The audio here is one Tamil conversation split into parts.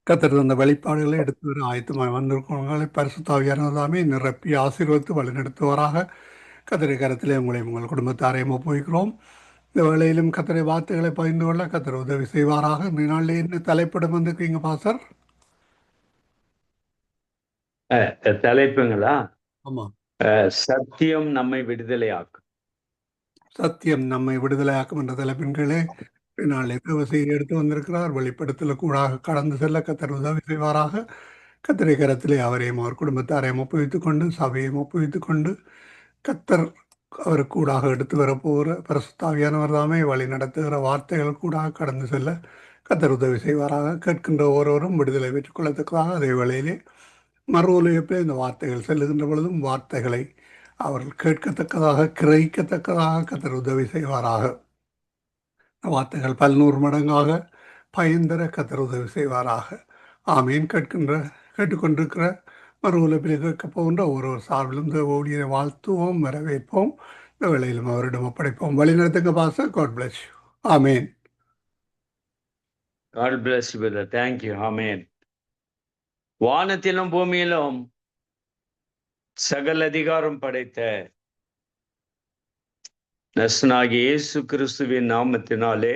கர்த்தர் தந்த வெளிப்பாடுகளை எடுத்து வர ஆயத்தமாய் வந்திருக்கிறவர்களை பரிசுத்த ஆவியானவராமே நிரப்பி ஆசீர்வதித்து வழிநடத்துவாராக. கர்த்தரை கரத்திலே உங்களையும் உங்கள் குடும்பத்தாரையும் ஒப்புவிக்கிறோம். இந்த வேளையிலும் கர்த்தரை வார்த்தைகளை பகிர்ந்து கொள்ள கர்த்தர் உதவி செய்வாராக. இந்த நாளில் என்ன தலைப்படம் வந்திருக்கீங்க பாசர்? தலைப்புங்களா? ஆமாம். சத்தியம் நம்மை விடுதலையாக்கும். சத்தியம் நம்மை விடுதலையாக்கும் என்ற தலைப்பின் கீழே நாளை தேவசெய்தி எடுத்து வந்திருக்கிறார். வெளிப்படுத்தல கூடாக கடந்து செல்ல கர்த்தர் உதவி செய்வாராக. கர்த்தரை கரத்திலே அவரையும் அவர் குடும்பத்தாரையும் ஒப்புவித்துக் கொண்டு சபையையும் ஒப்புவித்துக் கொண்டு கர்த்தர் அவருக்கு கூடாக எடுத்து வரப்போகிற பரிசுத்தாவியானவர் தாமே வழி நடத்துகிற வார்த்தைகள் கூடாக கடந்து செல்ல கர்த்தர் உதவி செய்வாராக. கேட்கின்ற ஒருவரும் விடுதலை பெற்றுக் கொள்ளத்தக்கதாக அதே வேளையிலே மறு ஒலியப்பே இந்த வார்த்தைகள் செல்லுகின்ற பொழுதும் வார்த்தைகளை அவர்கள் கேட்கத்தக்கதாக கிரகிக்கத்தக்கதாக கர்த்தர் உதவி செய்வாராக. வார்த்தைகள் 11 மடங்காக பயந்தர கர்த்தர் உதவி செய்வாராக. ஆமீன். கேட்டுக்கொண்டிருக்கிற மறு உலகில் கேட்கப் போகின்ற ஒரு சார்பிலும் ஊழியரை வாழ்த்துவோம், வரவேற்போம். இந்த வேளையிலும் அவரிடம் ஒப்படைப்போம். வழிநடத்துங்க பாச. God bless you. ஆமேன். God bless you, brother. Thank you. Amen. வானத்திலும் பூமியிலும் சகல அதிகாரம் படைத்த நசனாகிய இயேசு கிறிஸ்துவின் நாமத்தினாலே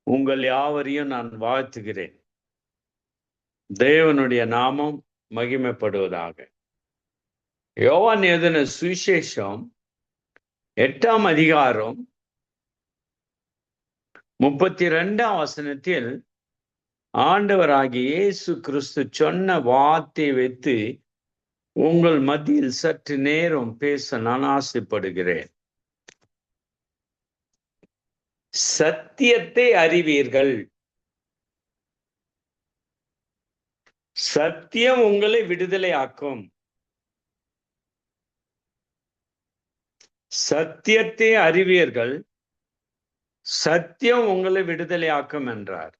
உங்கள் யாவரையும் நான் வாழ்த்துகிறேன். தேவனுடைய நாமம் மகிமைப்படுவதாக. யோவான் எழுதின சுவிசேஷம் 8ஆம் அதிகாரம் 32ஆம் வசனத்தில் ஆண்டவராகிய இயேசு கிறிஸ்து சொன்ன வார்த்தை வைத்து உங்கள் மத்தியில் சற்று நேரம் பேச நான் ஆசைப்படுகிறேன். சத்தியத்தை அறிவீர்கள், சத்தியம் உங்களை விடுதலையாக்கும். சத்தியத்தை அறிவீர்கள், சத்தியம் உங்களை விடுதலையாக்கும் என்றார்.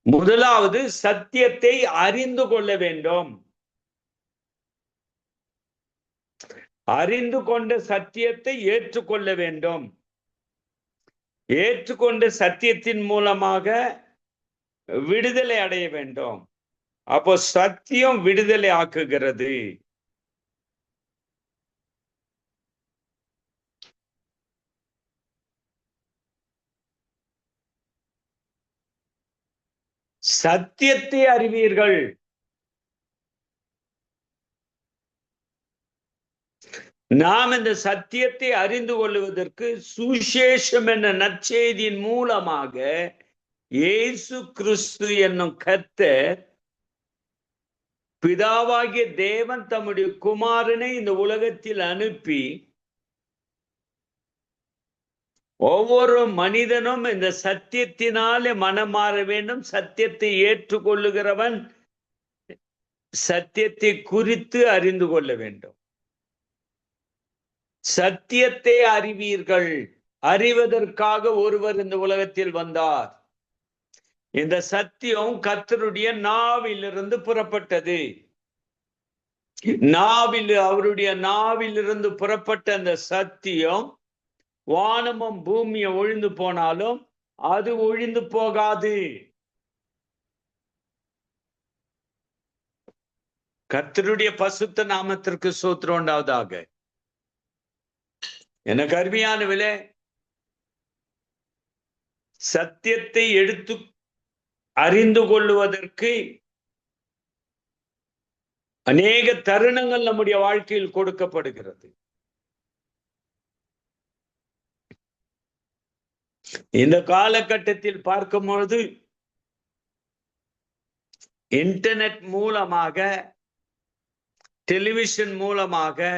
முதலாவது சத்தியத்தை அறிந்து கொள்ள வேண்டும். அறிந்து கொண்ட சத்தியத்தை ஏற்றுக்கொள்ள வேண்டும். ஏற்றுக்கொண்ட சத்தியத்தின் மூலமாக விடுதலை அடைய வேண்டும். அப்போ சத்தியம் விடுதலை ஆக்குகிறது. சத்தியத்தை அறிவீர்கள். நாம் இந்த சத்தியத்தை அறிந்து கொள்வதற்கு சுவிசேஷம் என்ற நற்செய்தியின் மூலமாக இயேசு கிறிஸ்து என்னும் கர்த்தர் பிதாவாகிய தேவன் தம்முடைய குமாரனை இந்த உலகத்தில் அனுப்பி ஒவ்வொரு மனிதனும் இந்த சத்தியத்தினாலே மனம் மாற வேண்டும். சத்தியத்தை ஏற்றுக்கொள்ளுகிறவன் சத்தியத்தை குறித்து அறிந்து கொள்ள வேண்டும். சத்தியத்தை அறிவீர்கள். அறிவதற்காக ஒருவர் இந்த உலகத்தில் வந்தார். இந்த சத்தியம் கர்த்தருடைய நாவிலிருந்து புறப்பட்டது. அவருடைய நாவிலிருந்து புறப்பட்ட அந்த சத்தியம் வானமும் பூமியை ஒழிந்து போனாலும் அது ஒழிந்து போகாது. கர்த்தருடைய பசுத்த நாமத்திற்கு ஸ்தோத்திரம் உண்டாவதாக. எனக்கு அருமையானவர்களே, சத்தியத்தை எடுத்து அறிந்து கொள்வதற்கு அநேக தருணங்கள் நம்முடைய வாழ்க்கையில் கொடுக்கப்படுகிறது. இந்த காலகட்டத்தில் பார்க்கும் பொழுது இன்டர்நெட் மூலமாக, டெலிவிஷன் மூலமாக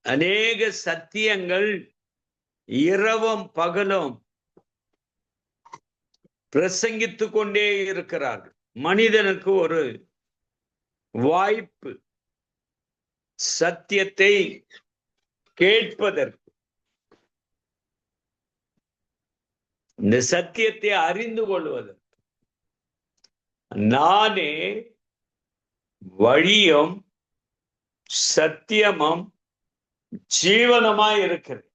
அநேக சத்தியங்கள் இரவும் பகலும் பிரசங்கித்துக் கொண்டே இருக்கிறார்கள். மனிதனுக்கு ஒரு வாய்ப்பு சத்தியத்தை கேட்பதற்கு, இந்த சத்தியத்தை அறிந்து கொள்வதற்கு. நானே வழியும் சத்தியமும் ஜீவனமாய் இருக்கிறது.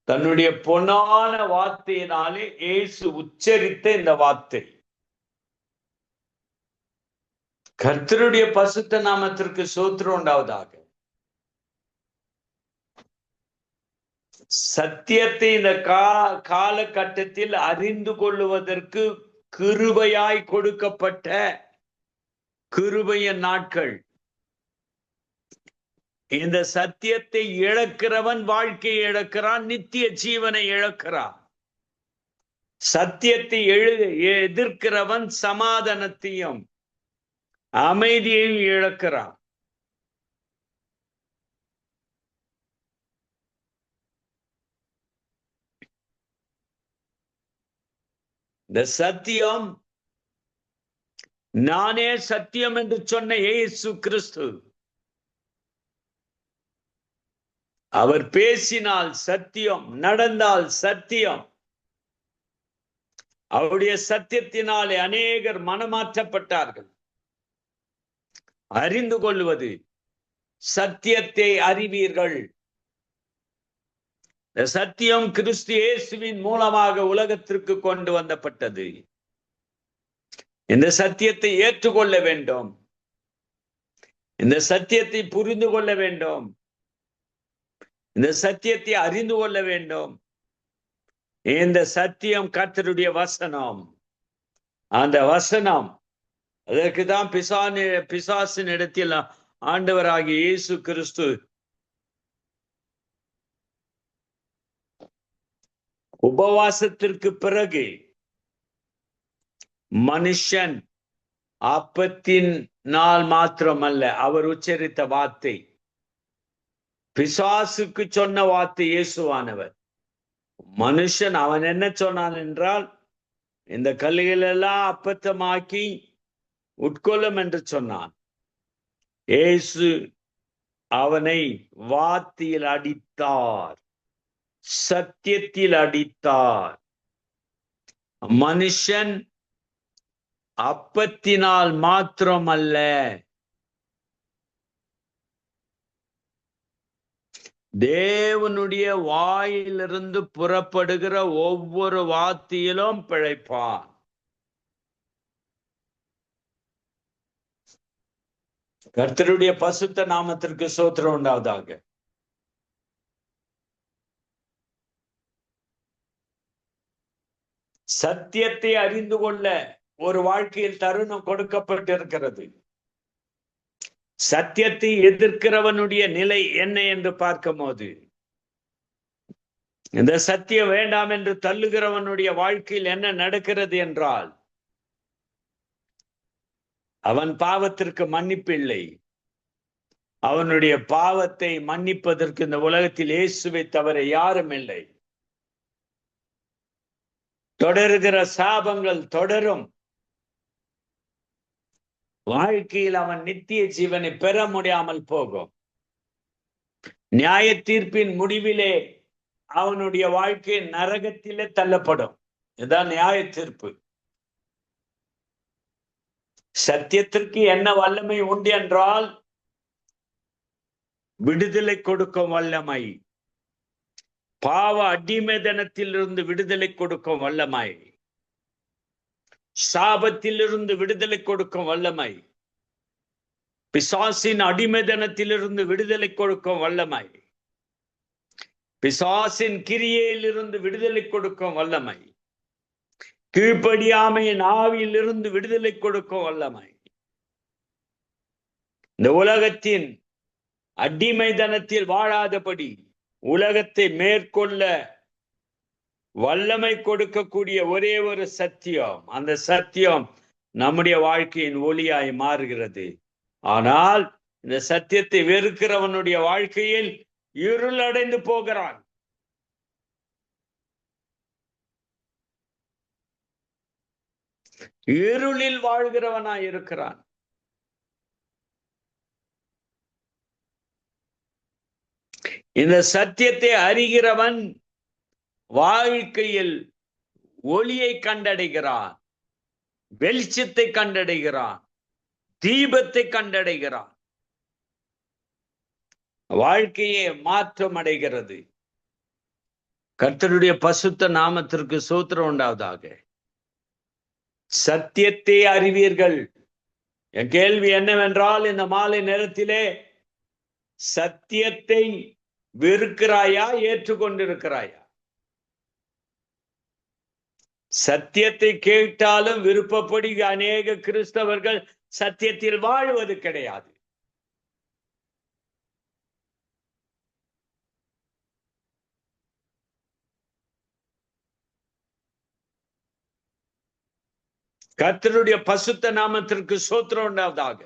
தன்னுடைய பொன்னான வார்த்தையினாலே இயேசு உச்சரித்த இந்த வார்த்தை. கர்த்தருடைய பசுத்த நாமத்திற்கு ஸ்தோத்திரம் உண்டாவதாக. சத்தியத்தை இந்த காலகட்டத்தில் அறிந்து கொள்ளுவதற்கு கிருபையாய் கொடுக்கப்பட்ட கிருபையின் நாட்கள். இந்த சத்தியத்தை இழக்கிறவன் வாழ்க்கையை இழக்கிறான், நித்திய ஜீவனை இழக்கிறான். சத்தியத்தை எதிர்க்கிறவன் சமாதானத்தையும் அமைதியையும் இழக்கிறான். இந்த சத்தியம், நானே சத்தியம் என்று சொன்ன இயேசு கிறிஸ்து, அவர் பேசினால் சத்தியம், நடந்தால் சத்தியம். அவருடைய சத்தியத்தினாலே அநேகர் மனமாற்றப்பட்டார்கள். அறிந்து கொள்வது, சத்தியத்தை அறிவீர்கள். சத்தியம் கிறிஸ்து இயேசுவின் மூலமாக உலகத்திற்கு கொண்டு வந்தப்பட்டது. இந்த சத்தியத்தை ஏற்றுக்கொள்ள வேண்டும். இந்த சத்தியத்தை புரிந்து கொள்ள வேண்டும். இந்த சத்தியத்தை அறிந்து கொள்ள வேண்டும். இந்த சத்தியம் கர்த்தருடைய வசனம். அந்த வசனம், அதற்குதான் பிசாசின் இடத்தில் ஆண்டவராகிய இயேசு கிறிஸ்து உபவாசத்திற்கு பிறகு மனுஷன் அப்பத்தின் நாள் மாத்திரமல்ல, அவர் உச்சரித்த வார்த்தை, பிசாசுக்கு சொன்ன வார்த்தை இயேசுவானவர். மனுஷன் அவன் என்ன சொன்னான் என்றால், இந்த கல்லுகள் எல்லாம் அப்பத்தமாக்கி உட்கொள்ளும் என்று சொன்னான். இயேசு அவனை வார்த்தையில் அடித்தார், சத்தியத்தில் அடித்தார். மனுஷன் அப்பத்தினால் மாத்திரமல்ல, தேவனுடைய வாயிலிருந்து புறப்படுகிற ஒவ்வொரு வார்த்தையிலும் பிழைப்பான். கர்த்தருடைய பசுத்த நாமத்திற்கு ஸ்தோத்திரம் உண்டாவதாக. சத்தியத்தை அறிந்து கொள்ள ஒரு வாழ்க்கையில் தருணம் கொடுக்கப்பட்டிருக்கிறது. சத்தியத்தை எதிர்க்கிறவனுடைய நிலை என்ன என்று பார்க்கும் போது, இந்த சத்தியம் வேண்டாம் என்று தள்ளுகிறவனுடைய வாழ்க்கையில் என்ன நடக்கிறது என்றால், அவன் பாவத்திற்கு மன்னிப்பில்லை. அவனுடைய பாவத்தை மன்னிப்பதற்கு இந்த உலகத்தில் இயேசுவை தவிர யாரும் இல்லை. தொடர்கிற சாபங்கள் தொடரும். வாழ்க்கையில் அவன் நித்திய ஜீவனை பெற முடியாமல் போகும். நியாய தீர்ப்பின் முடிவிலே அவனுடைய வாழ்க்கை நரகத்திலே தள்ளப்படும். இதுதான் நியாய தீர்ப்பு. சத்தியத்திற்கு என்ன வல்லமை உண்டு என்றால், விடுதலை கொடுக்கும் வல்லமை, பாவ அடிமைதனத்திலிருந்து விடுதலை கொடுக்கும் வல்லமை, சாபத்திலிருந்து விடுதலை கொடுக்கும் வல்லமை, பிசாசின் அடிமைதனத்திலிருந்து விடுதலை கொடுக்கும் வல்லமை, பிசாசின் கிரியையிலிருந்து விடுதலை கொடுக்கும் வல்லமை, கீழ்ப்படியாமையின் ஆவியிலிருந்து விடுதலை கொடுக்கும் வல்லமை, இந்த உலகத்தின் அடிமைதனத்தில் வாழாதபடி உலகத்தை மேற்கொள்ள வல்லமை கொடுக்கக்கூடிய ஒரே ஒரு சத்தியம். அந்த சத்தியம் நம்முடைய வாழ்க்கையின் ஒளியாய் மாறுகிறது. ஆனால் இந்த சத்தியத்தை வெறுக்கிறவனுடைய வாழ்க்கையில் இருள் அடைந்து போகிறான். இருளில் வாழ்கிறவனாய் இருக்கிறான். இந்த சத்தியத்தை அறிகிறவன் வாழ்க்கையில் ஒளியை கண்டடைகிறான், வெளிச்சத்தை கண்டடைகிறான், தீபத்தை கண்டடைகிறான். வாழ்க்கையே மாற்றம் அடைகிறது. கர்த்தருடைய பசுத்த நாமத்திற்கு ஸ்தோத்திரம் உண்டாவதாக. சத்தியத்தை அறிவீர்கள். என் கேள்வி என்னவென்றால், இந்த மாலை நேரத்திலே சத்தியத்தை வெறுக்கிறாயா, ஏற்றுக்கொண்டிருக்கிறாயா? சத்தியத்தை கேட்டாலும் விருப்பப்படி அநேக கிறிஸ்தவர்கள் சத்தியத்தில் வாழ்வது கிடையாது. கர்த்தருடைய பசுத்த நாமத்திற்கு ஸ்தோத்திரம் உண்டாவதாக.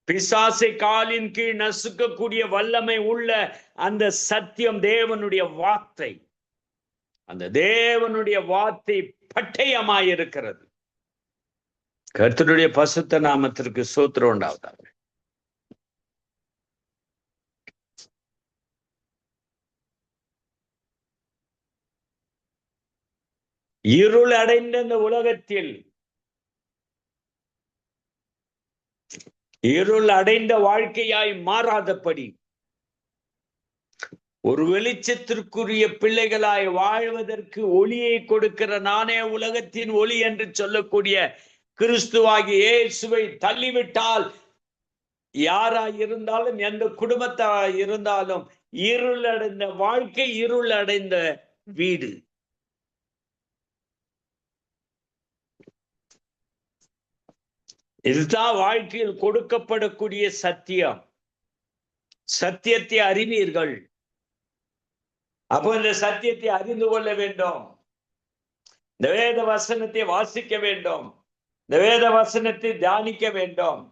பிசாசை காலின் கீழ் நசுக்கக்கூடிய வல்லமை உள்ள அந்த சத்தியம் தேவனுடைய வார்த்தை, அந்த தேவனுடைய வார்த்தை பட்டயமாயிருக்கிறது. கர்த்தருடைய பசுத்த நாமத்திற்கு ஸ்தோத்திரம் உண்டாவதாக. இருள் அடைந்த இந்த உலகத்தில், இருள் அடைந்த வாழ்க்கையாய் மாறாதபடி ஒரு வெளிச்சத்திற்குரிய பிள்ளைகளாய் வாழ்வதற்கு ஒளியை கொடுக்கிற நானே உலகத்தின் ஒளி என்று சொல்லக்கூடிய கிறிஸ்துவாகிய இயேசுவை தள்ளிவிட்டால், யாராய் இருந்தாலும், எந்த குடும்பத்தாய் இருந்தாலும், இருள் அடைந்த வாழ்க்கை, இருள் அடைந்த வீடு. இதுதான் வாழ்க்கையில் கொடுக்கப்படக்கூடிய சத்தியம். சத்தியத்தை அறிவீர்கள். அப்போ இந்த சத்தியத்தை அறிந்து கொள்ள வேண்டும். இந்த வேத வசனத்தை வாசிக்க வேண்டும். இந்த வேத வசனத்தை தியானிக்க வேண்டும்.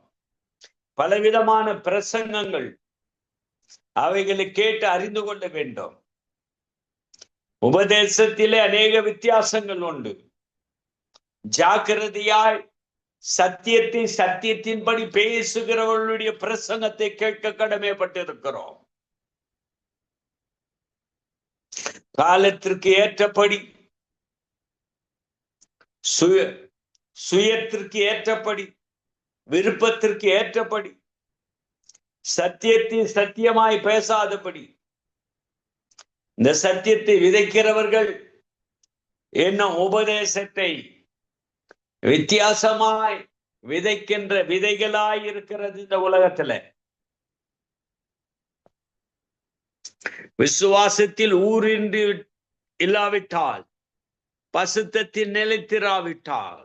பலவிதமான பிரசங்கங்கள், அவைகளை கேட்டு அறிந்து கொள்ள வேண்டும். உபதேசத்திலே அநேக வித்தியாசங்கள் உண்டு. ஜாக்கிரதையாய் சத்தியத்தை சத்தியத்தின்படி பேசுகிறவர்களுடைய பிரசங்கத்தை கேட்க கடமைப்பட்டிருக்கிறோம். காலத்திற்கு ஏற்றபடி, சுயத்திற்கு ஏற்றபடி, விருப்பத்திற்கு ஏற்றபடி, சத்தியத்தை சத்தியமாய் பேசாதபடி, இந்த சத்தியத்தை விதைக்கிறவர்கள் என்ன உபதேசத்தை வித்தியாசமாய் விதைக்கின்ற விதைகளாய் இருக்கிறது இந்த உலகத்துல. விசுவாசத்தில் ஊரின்றி இல்லாவிட்டால், பசுத்தத்தில் நிலைத்திராவிட்டால்,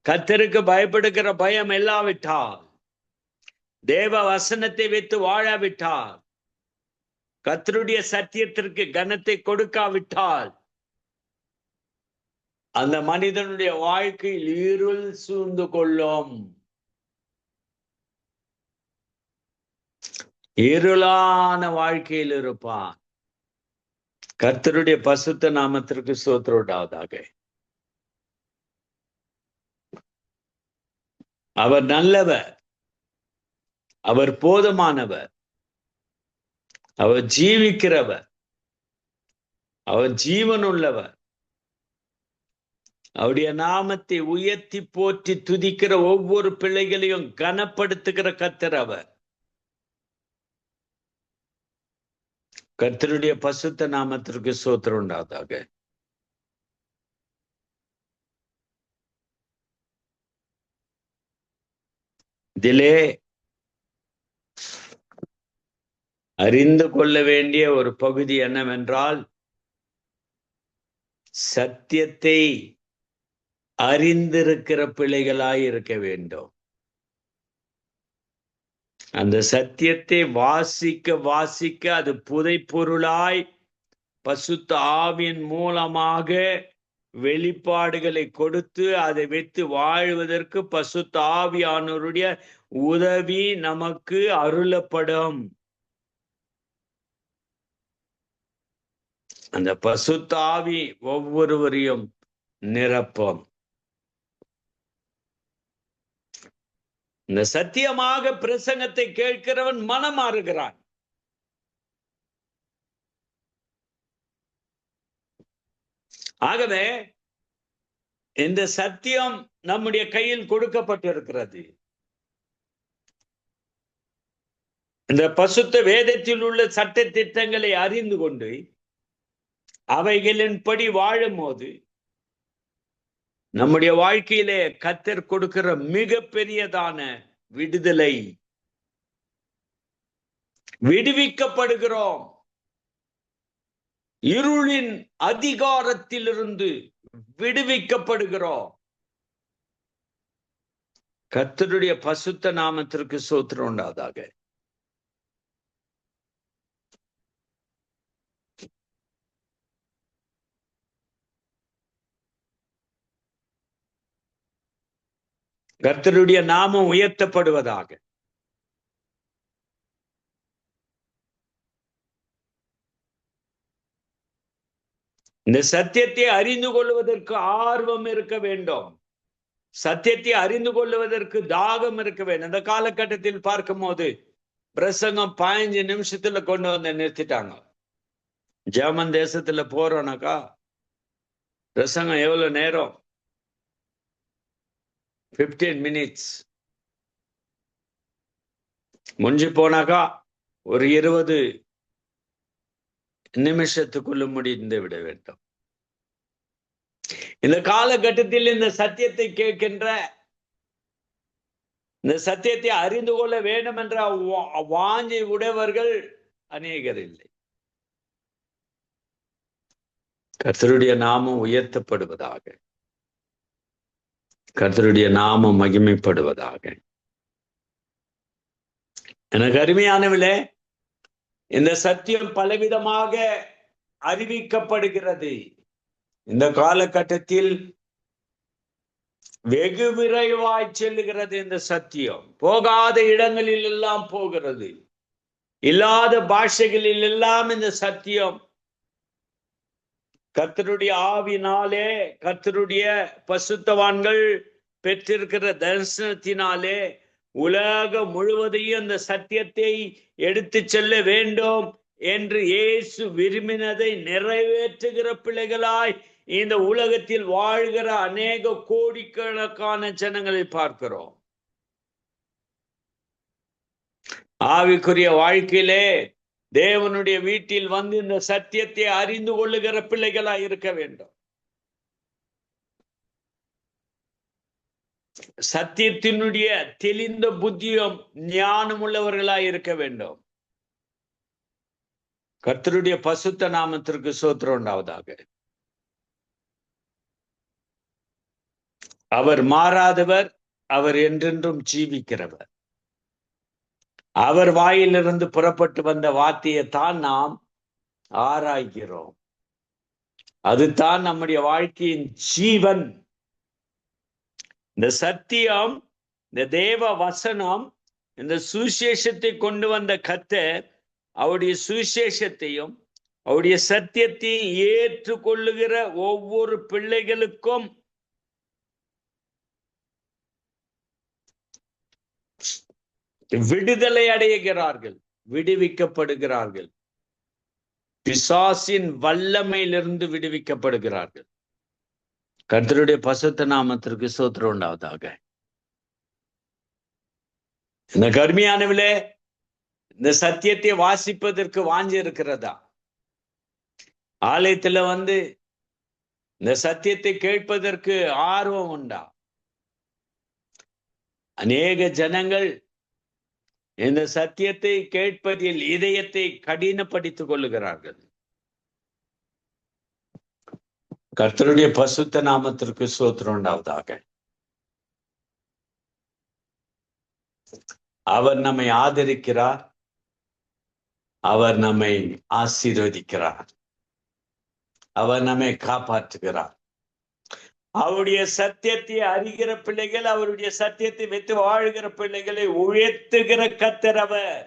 கர்த்தருக்கு பயப்படுகிற பயம் இல்லாவிட்டால், தேவ வசனத்தை வைத்து வாழாவிட்டால், கர்த்தருடைய சத்தியத்திற்கு கனத்தை கொடுக்காவிட்டால், அந்த மனிதனுடைய வாழ்க்கையில் இருள் சூழ்ந்து கொள்ளும். இருளான வாழ்க்கையில் இருப்பான். கர்த்தருடைய பசுத்த நாமத்திற்கு ஸ்தோத்திரம் உண்டாவதாக. அவர் நல்லவர், அவர் போதுமானவர், அவர் ஜீவிக்கிறவர், அவர் ஜீவனுள்ளவர். அவருடைய நாமத்தை உயர்த்தி போற்றி துதிக்கிற ஒவ்வொரு பிள்ளைகளையும் கனப்படுத்துகிற கர்த்தர் அவர். கர்த்தருடைய பசுத்த நாமத்திற்கு ஸ்தோத்திரம் உண்டாவதாக. இதிலே அறிந்து கொள்ள வேண்டிய ஒரு பகுதி என்னவென்றால், சத்தியத்தை அறிந்திருக்கிற பிள்ளைகளாய் இருக்க வேண்டும். அந்த சத்தியத்தை வாசிக்க வாசிக்க அது புதை பொருளாய் பசுத்த ஆவியின் மூலமாக வெளிப்பாடுகளை கொடுத்து அதை வைத்து வாழ்வதற்கு பசுத்த ஆவியானவருடைய உதவி நமக்கு அருளப்படும். அந்த பசுத்த ஆவி ஒவ்வொருவரையும் நிரப்பும். இந்த சத்தியமாக பிரசங்கத்தை கேட்கிறவன் மனம் மாறுகிறான். ஆகவே இந்த சத்தியம் நம்முடைய கையில் கொடுக்கப்பட்டிருக்கிறது. இந்த பசுத்த வேதத்தில் உள்ள சட்ட திட்டங்களை அறிந்து கொண்டு அவைகளின்படி வாழும் போது நம்முடைய வாழ்க்கையிலே கர்த்தர் கொடுக்கிற மிக பெரியதான விடுதலை, விடுவிக்கப்படுகிறோம். இருளின் அதிகாரத்திலிருந்து விடுவிக்கப்படுகிறோம். கர்த்தருடைய பசுத்த நாமத்திற்கு ஸ்தோத்திரம் உண்டாவதாக. கர்த்தருடைய நாமம் உயர்த்தப்படுவதாக. இந்த சத்தியத்தை அறிந்து கொள்வதற்கு ஆர்வம் இருக்க வேண்டும். சத்தியத்தை அறிந்து கொள்வதற்கு தாகம் இருக்க வேண்டும். இந்த காலகட்டத்தில் பார்க்கும் போது பிரசங்கம் 15 நிமிஷத்துல கொண்டு வந்து நிறுத்திட்டாங்க. ஜெர்மன் தேசத்துல போறோம்னாக்கா பிரசங்கம் எவ்வளவு நேரம்? 15 minutes. முடிஞ்சு போனாக்கா ஒரு 20 நிமிஷத்துக்குள்ள முடிந்து விட வேண்டும். இந்த காலகட்டத்தில் இந்த சத்தியத்தை கேட்கின்ற, இந்த சத்தியத்தை அறிந்து கொள்ள வேண்டும் என்ற வாஞ்சை உடையவர்கள் அநேகர் இல்லை. கர்த்தருடைய நாமம் உயர்த்தப்படுவதாக. கர்த்தருடைய நாமம் மகிமைப்படுவதாக. எனக்கு அருமையானவர்களே, இந்த சத்தியம் பலவிதமாக அறிவிக்கப்படுகிறது. இந்த காலகட்டத்தில் வெகு விரைவாய் செல்லுகிறது. இந்த சத்தியம் போகாத இடங்களில் எல்லாம் போகிறது. இல்லாத பாஷைகளில் எல்லாம் இந்த சத்தியம் கர்த்தருடைய ஆவினாலே, கர்த்தருடைய பசுத்தவான்கள் பெற்றிருக்கிற தரிசனத்தினாலே உலகம் முழுவதையும் இந்த சத்தியத்தை எடுத்து செல்ல வேண்டும் என்று இயேசு விரும்பினதை நிறைவேற்றுகிற பிள்ளைகளாய் இந்த உலகத்தில் வாழ்கிற அநேக கோடிக்கணக்கான ஜனங்களை பார்க்கிறோம். ஆவிக்குரிய வாழ்க்கையிலே தேவனுடைய வீட்டில் வந்து இந்த சத்தியத்தை அறிந்து கொள்ளுகிற பிள்ளைகளாய் இருக்க வேண்டும். சத்தியத்தினுடைய தெளிந்த புத்தியும் ஞானம் உள்ளவர்களாய் இருக்க வேண்டும். கர்த்தருடைய பசுத்த நாமத்திற்கு ஸ்தோத்திரம் உண்டாவதாக. அவர் மாறாதவர், அவர் என்றென்றும் ஜீவிக்கிறவர். அவர் வாயிலிருந்து புறப்பட்டு வந்த வார்த்தையைத்தான் நாம் ஆராய்கிறோம். அதுதான் நம்முடைய வாழ்க்கையின் ஜீவன். இந்த சத்தியம், இந்த தேவ வசனம், இந்த சுவிசேஷத்தை கொண்டு வந்த கர்த்தர் அவருடைய சுவிசேஷத்தையும் அவருடைய சத்தியத்தையும் ஏற்றுக்கொள்ளுகிற ஒவ்வொரு பிள்ளைகளுக்கும் விடுதலை அடைகிறார்கள், விடுவிக்கப்படுகிறார்கள். பிசாசின் வல்லமையிலிருந்து விடுவிக்கப்படுகிறார்கள். கர்த்தருடைய பசுத்த நாமத்திற்கு ஸ்தோத்திரம் உண்டாவதாக. இந்த கருமையானவிலே இந்த சத்தியத்தை வாசிப்பதற்கு வாஞ்சி இருக்கிறதா? ஆலயத்துல வந்து இந்த சத்தியத்தை கேட்பதற்கு ஆர்வம் உண்டா? அநேக ஜனங்கள் இந்த சத்தியத்தை கேட்பதில் இதயத்தை கடினப்படுத்திக் கொள்ளுகிறார்கள். கர்த்தருடைய பசுத்த நாமத்திற்கு ஸ்தோத்திரம் உண்டாவதாக. அவர் நம்மை ஆதரிக்கிறார், அவர் நம்மை ஆசீர்வதிக்கிறார், அவர் நம்மை காப்பாற்றுகிறார். அவருடைய சத்தியத்தை அறிகிற பிள்ளைகள், அவருடைய சத்தியத்தை வைத்து வாழ்கிற பிள்ளைகளை உயர்த்துகிற கர்த்தர் அவர்.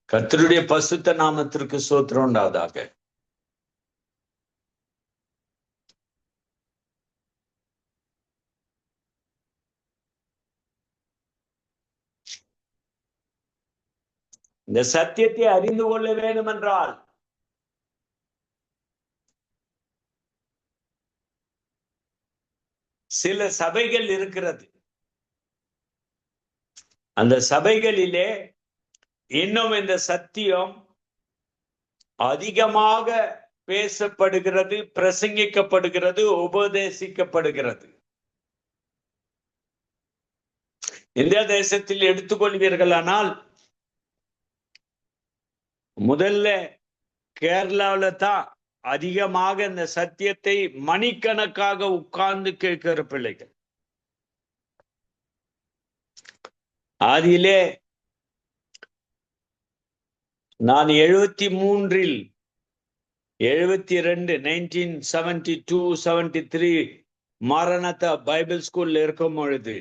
கர்த்தருடைய பசுத்த நாமத்திற்கு ஸ்தோத்திரம் உண்டாவதாக. இந்த சத்தியத்தை அறிந்து கொள்ள வேண்டும் என்றால் சில சபைகள் இருக்கிறது. அந்த சபைகளிலே இன்னும் இந்த சத்தியம் அதிகமாக பேசப்படுகிறது, பிரசங்கிக்கப்படுகிறது, உபதேசிக்கப்படுகிறது. இந்திய தேசத்தில் எடுத்துக்கொள்வீர்களானால் முதல்ல கேரளாவில தான் அதிகமாக இந்த சத்தியத்தை மணிக்கணக்காக உட்கார்ந்து கேட்கிற பிள்ளைகள். அதிலே நான் 73 1972 73 மாரநாதா பைபிள் ஸ்கூல்ல இருக்கும் பொழுது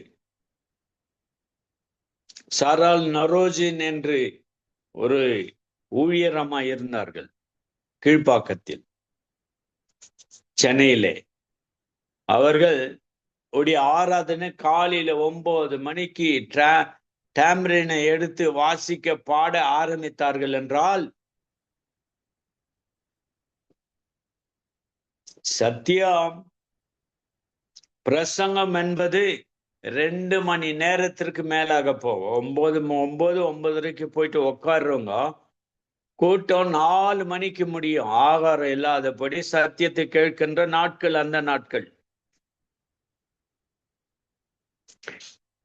சாரால் நரோஜின் என்று ஒரு ஊழியரம்மா இருந்தார்கள் கீழ்ப்பாக்கத்தில், சென்னையிலே. அவர்கள் உடைய ஆராதனை காலையில 9 மணிக்கு டேம்ரினை எடுத்து வாசிக்க பாட ஆரம்பித்தார்கள் என்றால் சத்தியம் பிரசங்கம் என்பது 2 மணி நேரத்திற்கு மேலாக போகும். 9:30 போயிட்டு உட்காருங்க, கூட்டம் 4 மணிக்கு முடியும். ஆகாரம் இல்லாதபடி சத்தியத்தை கேட்கின்ற நாட்கள் அந்த நாட்கள்.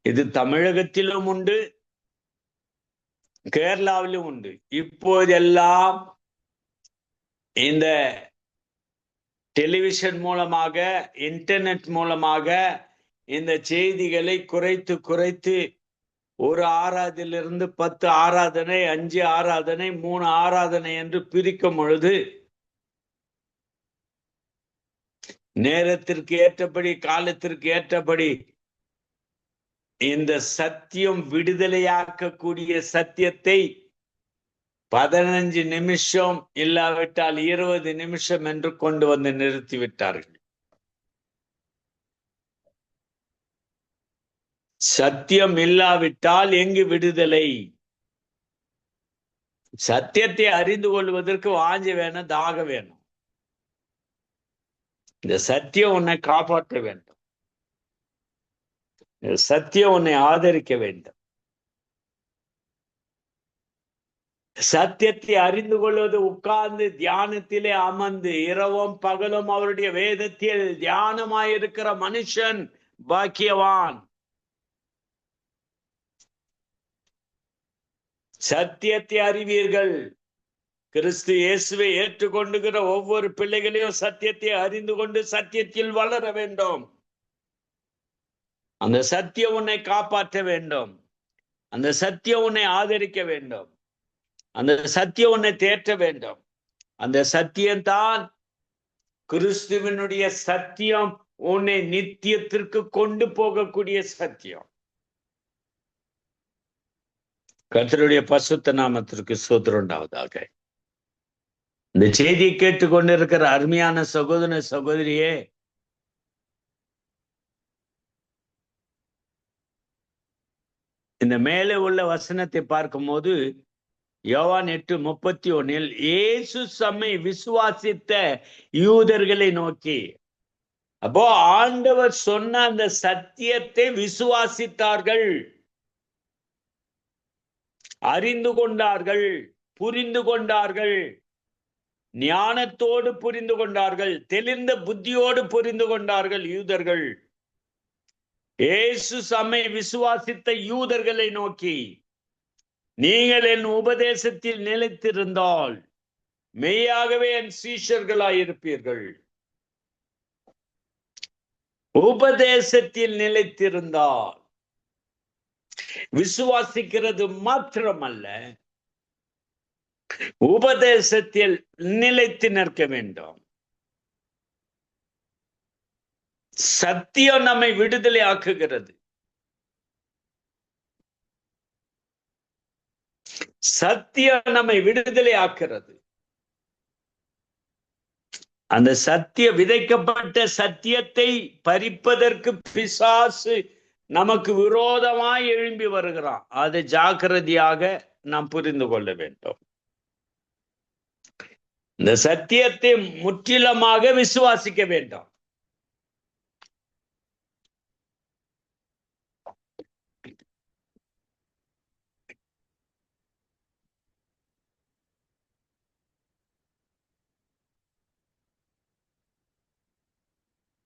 இது தமிழகத்திலும் உண்டு, கேரளாவிலும் உண்டு. இப்போதெல்லாம் இந்த டெலிவிஷன் மூலமாக, இன்டர்நெட் மூலமாக இந்த செய்திகளை குறைத்து குறைத்து ஒரு ஆராதனையிலிருந்து 10 ஆராதனை, 5 ஆராதனை, 3 ஆராதனை என்று பிரிக்கும் பொழுது நேரத்திற்கு ஏற்றபடி, காலத்திற்கு ஏற்றபடி இந்த சத்தியம் விடுதலையாக்கக்கூடிய சத்தியத்தை 15 நிமிஷம் இல்லாவிட்டால் 20 நிமிஷம் என்று கொண்டு வந்து நிறுத்திவிட்டார்கள். சத்தியம் இல்லாவிட்டால் எங்கு விடுதலை? சத்தியத்தை அறிந்து கொள்வதற்கு வாஞ்சை வேணும், தாக வேணும். இந்த சத்தியம் உன்னை காப்பாற்ற வேண்டும், சத்தியம் உன்னை ஆதரிக்க வேண்டும். சத்தியத்தை அறிந்து கொள்வது உட்கார்ந்து தியானத்திலே அமர்ந்து இரவும் பகலும் அவருடைய வேதத்தில் தியானமாயிருக்கிற மனுஷன் பாக்கியவான். சத்தியத்தை அறிவீர்கள். கிறிஸ்து இயேசுவை ஏற்றுக்கொண்டுகிற ஒவ்வொரு பிள்ளைகளையும் சத்தியத்தை அறிந்து கொண்டு சத்தியத்தில் வளர வேண்டும். அந்த சத்தியம் உன்னை காப்பாற்ற வேண்டும், அந்த சத்தியம் உன்னை ஆதரிக்க வேண்டும், அந்த சத்தியம் உன்னை தேற்ற வேண்டும். அந்த சத்தியம்தான் கிறிஸ்துவினுடைய சத்தியம், உன்னை நித்தியத்திற்கு கொண்டு போகக்கூடிய சத்தியம். கர்த்தருடைய பரிசுத்த நாமத்திற்கு ஸ்தோத்திரம் உண்டாவதாக. இந்த செய்தியை கேட்டுக்கொண்டிருக்கிற அருமையான சகோதர சகோதரியே, இந்த மேலே உள்ள வசனத்தை பார்க்கும்போது யோவான் 8:31 இயேசு தம்மை விசுவாசித்த யூதர்களை நோக்கி, அப்போ ஆண்டவர் சொன்ன அந்த சத்தியத்தை விசுவாசித்தார்கள், அறிந்து கொண்டார்கள், புரிந்து கொண்டார்கள், ஞானத்தோடு புரிந்து கொண்டார்கள், தெளிந்த புத்தியோடு புரிந்து கொண்டார்கள் யூதர்கள். இயேசு தம்மை விசுவாசித்த யூதர்களை நோக்கி, நீங்கள் என் உபதேசத்தில் நிலைத்திருந்தால் மெய்யாகவே என் சீஷர்களாயிருப்பீர்கள். உபதேசத்தில் நிலைத்திருந்தால் விசுவாசிக்கிறது மாத்திரமல்ல, உபதேசத்தில் நிலைத்து நிற்க வேண்டும். சத்தியம் நம்மை விடுதலை ஆக்குகிறது. சத்தியம் நம்மை விடுதலை ஆக்குறது. அந்த சத்திய விதைக்கப்பட்ட சத்தியத்தை பறிப்பதற்கு பிசாசு நமக்கு விரோதமாய் எழும்பி வருகிறான். அதை ஜாக்கிரதையாக நாம் புரிந்து கொள்ள வேண்டும். இந்த சத்தியத்தை முற்றிலுமாக விசுவாசிக்க வேண்டும்.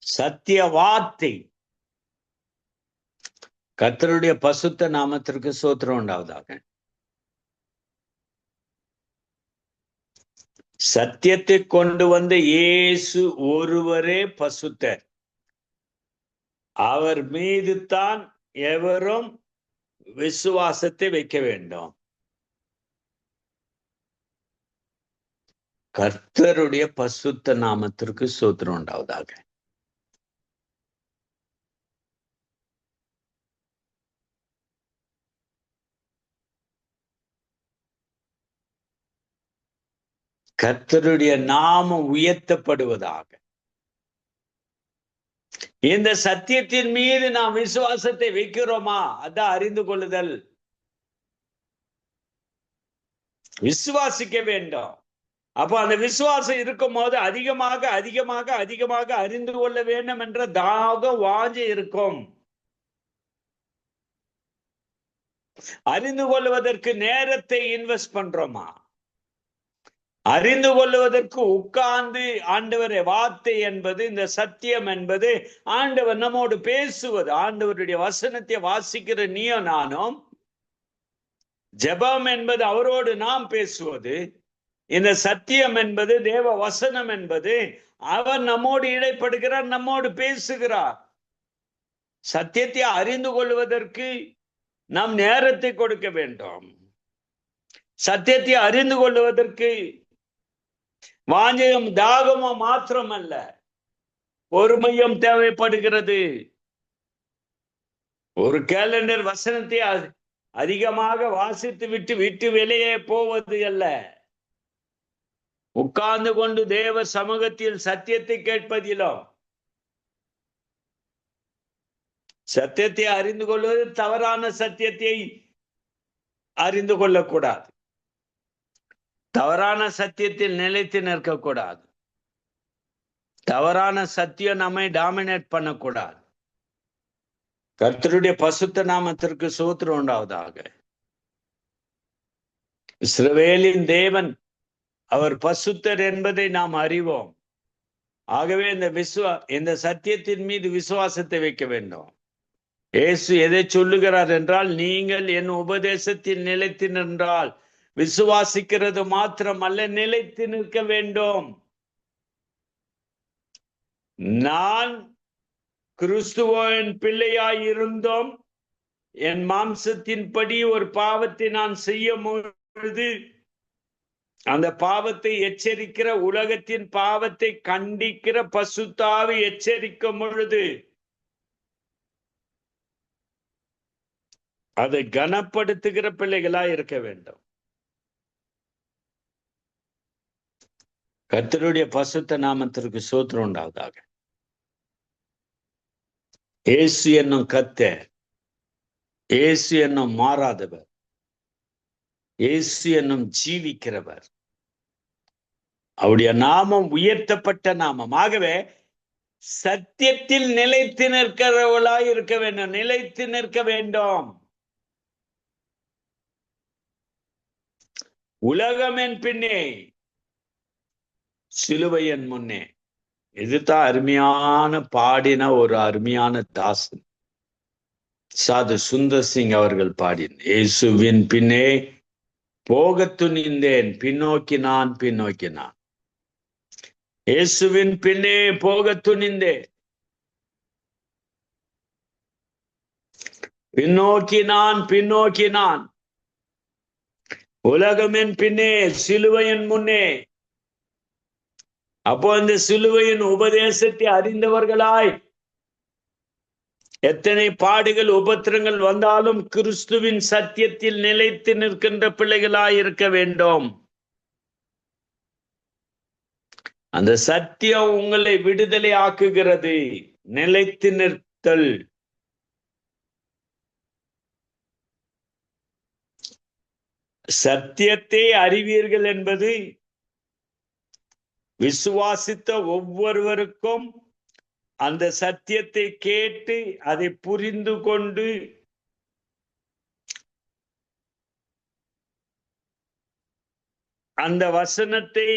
சத்திய வார்த்தை. கர்த்தருடைய பசுத்த நாமத்திற்கு ஸ்தோத்திரம் உண்டாவதாக. சத்தியத்தை கொண்டு வந்த இயேசு ஒருவரே பசுத்தர். அவர் மீது தான் எவரும் விசுவாசத்தை வைக்க வேண்டும். கர்த்தருடைய பசுத்த நாமத்திற்கு ஸ்தோத்திரம் உண்டாவதாக. கர்த்தருடைய நாமம் உயர்த்தப்படுவதாக. இந்த சத்தியத்தின் மீது நாம் விசுவாசத்தை வைக்கிறோமா? அதான் அறிந்து கொள்ளுதல். விசுவாசிக்க வேண்டும். அப்போ அந்த விசுவாசம் இருக்கும் போது அதிகமாக அதிகமாக அதிகமாக அறிந்து கொள்ள வேண்டும் என்ற தாகம் வாஞ்சை இருக்கும். அறிந்து கொள்வதற்கு நேரத்தை இன்வெஸ்ட் பண்றோமா? அறிந்து கொள்வதற்கு உட்கார்ந்து ஆண்டவரை வார்த்தை என்பது, இந்த சத்தியம் என்பது, ஆண்டவர் நம்மோடு பேசுவது, ஆண்டவருடைய வசனத்தை வாசிக்கிற நீயோ நானும், ஜெபம் என்பது அவரோடு நாம் பேசுவது, இந்த சத்தியம் என்பது தேவ வசனம் என்பது அவர் நம்மோடு இடைப்படுகிறார், நம்மோடு பேசுகிறார். சத்தியத்தை அறிந்து கொள்வதற்கு நாம் நேரத்தை கொடுக்க வேண்டும். சத்தியத்தை அறிந்து கொள்வதற்கு வாஞ்சையும் தாகமும் மாத்திரமல்ல, பொறுமையும் தேவைப்படுகிறது. ஒரு கேலண்டர் வசனத்தை அதிகமாக வாசித்து விட்டு விட்டு வெளியே போவது அல்ல. உட்கார்ந்து கொண்டு தேவ சமூகத்தில் சத்தியத்தை கேட்பதிலும், சத்தியத்தை அறிந்து கொள்வது தவறான சத்தியத்தை அறிந்து கொள்ளக்கூடாது. தவறான சத்தியத்தில் நிலைத்து நிற்கக்கூடாது. தவறான சத்தியம் நம்மை டாமினேட் பண்ணக்கூடாது. கர்த்தருடைய பசுத்த நாமத்திற்கு ஸ்தோத்திரம் உண்டாவதாக. இஸ்ரவேலின் தேவன் அவர் பசுத்தர் என்பதை நாம் அறிவோம். ஆகவே இந்த சத்தியத்தின் மீது விசுவாசத்தை வைக்க வேண்டும். இயேசு எதை சொல்லுகிறார் என்றால், நீங்கள் என் உபதேசத்தில் நிலைத்து நின்றால், விசுவாசிக்கிறது மாத்திரமல்ல, நிலைத்து நிற்க வேண்டும். நான் கிறிஸ்துவின் பிள்ளையாய் இருந்தோம், என் மாம்சத்தின்படி ஒரு பாவத்தை நான் செய்யும் பொழுது, அந்த பாவத்தை எச்சரிக்கிற, உலகத்தின் பாவத்தை கண்டிக்கிற பசுத்த ஆவி எச்சரிக்கும் பொழுது அதை கனப்படுத்துகிற பிள்ளைகளாய் இருக்க வேண்டும். கர்த்தருடைய பசுத்த நாமத்திற்கு ஸ்தோத்திரம் உண்டாவதாக. இயேசு என்னும் கர்த்தர், இயேசு என்னும் மாறாதவர், இயேசு என்னும் ஜீவிக்கிறவர். அவருடைய நாமம் உயர்த்தப்பட்ட நாமம். ஆகவே சத்தியத்தில் நிலைத்து நிற்கிறவர்களாய் இருக்க வேண்டும். நிலைத்து நிற்க வேண்டும். உலகமென் பின்னே, சிலுவையின் முன்னே. இதுதான் அருமையான பாடின ஒரு அருமையான தாசன் சாது சுந்தர் சிங் அவர்கள் பாடின. இயேசுவின் பின்னே போக துணிந்தேன், பின்னோக்கினான் பின்னோக்கினான். இயேசுவின் பின்னே போக துணிந்தேன், பின்னோக்கினான் பின்னோக்கினான். உலகமென் பின்னே, சிலுவையின் முன்னே. அப்போ அந்த சிலுவையின் உபதேசத்தை அறிந்தவர்களாய் எத்தனை பாடுகள் உபத்திரங்கள் வந்தாலும் கிறிஸ்துவின் சத்தியத்தில் நிலைத்து நிற்கின்ற பிள்ளைகளாய் இருக்க வேண்டும். அந்த சத்தியம் உங்களை விடுதலை ஆக்குகிறது. நிலைத்து நிற்தல். சத்தியத்தை அறிவீர்கள் என்பது விசுவாசித்த ஒவ்வொருவருக்கும் அந்த சத்தியத்தை கேட்டு அதை புரிந்து கொண்டு அந்த வசனத்தை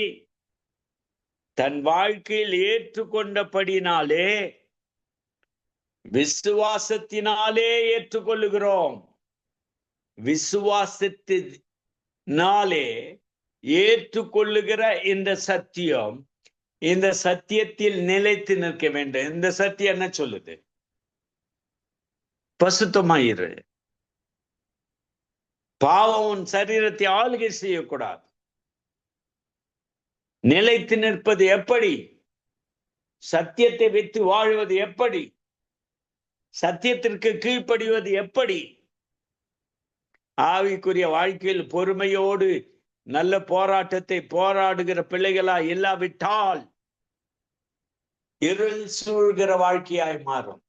தன் வாழ்க்கையில் ஏற்றுக்கொண்டபடினாலே விசுவாசத்தினாலே ஏற்றுக்கொள்ளுகிறோம். விசுவாசத்தினாலே ஏற்றுக்கொள்ளுகிற இந்த சத்தியம், இந்த சத்தியத்தில் நிலைத்து நிற்க வேண்டும். இந்த சத்தியம் என்ன சொல்லுது? பசுத்தமாயிரு, பாவம் உன் சரீரத்தை ஆளுகை செய்யக்கூடாது. நிலைத்து நிற்பது எப்படி? சத்தியத்தை வைத்து வாழ்வது எப்படி? சத்தியத்திற்கு கீழ்ப்படிவது எப்படி? ஆவிக்குரிய வாழ்க்கையில் பொறுமையோடு நல்ல போராட்டத்தை போராடுகிற பிள்ளைகளா இல்லாவிட்டால் இருள் சூழ்கிற வாழ்க்கையாய் மாறும்.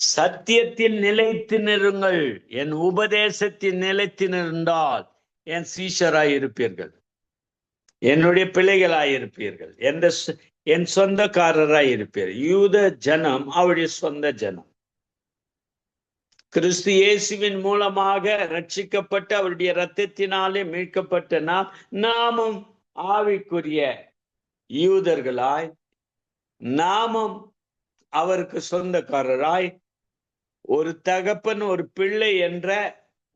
சத்தியத்தில் நிலைத்து நிறுங்கள், என் உபதேசத்தில் நிலைத்து நின்றால் என் சீஷராய் இருப்பீர்கள், என்னுடைய பிள்ளைகளாய் இருப்பீர்கள், என் சொந்தக்காரராய் இருப்பீர்கள். யூத ஜனம் அவருடைய சொந்த ஜனம். கிறிஸ்து இயேசுவின் மூலமாக ரட்சிக்கப்பட்ட அவருடைய இரத்தத்தினாலே மீட்கப்பட்ட நாமும் ஆவிக்குரிய யூதர்களாய், நாமும் அவருக்கு சொந்தக்காரராய், ஒரு தகப்பன் ஒரு பிள்ளை என்ற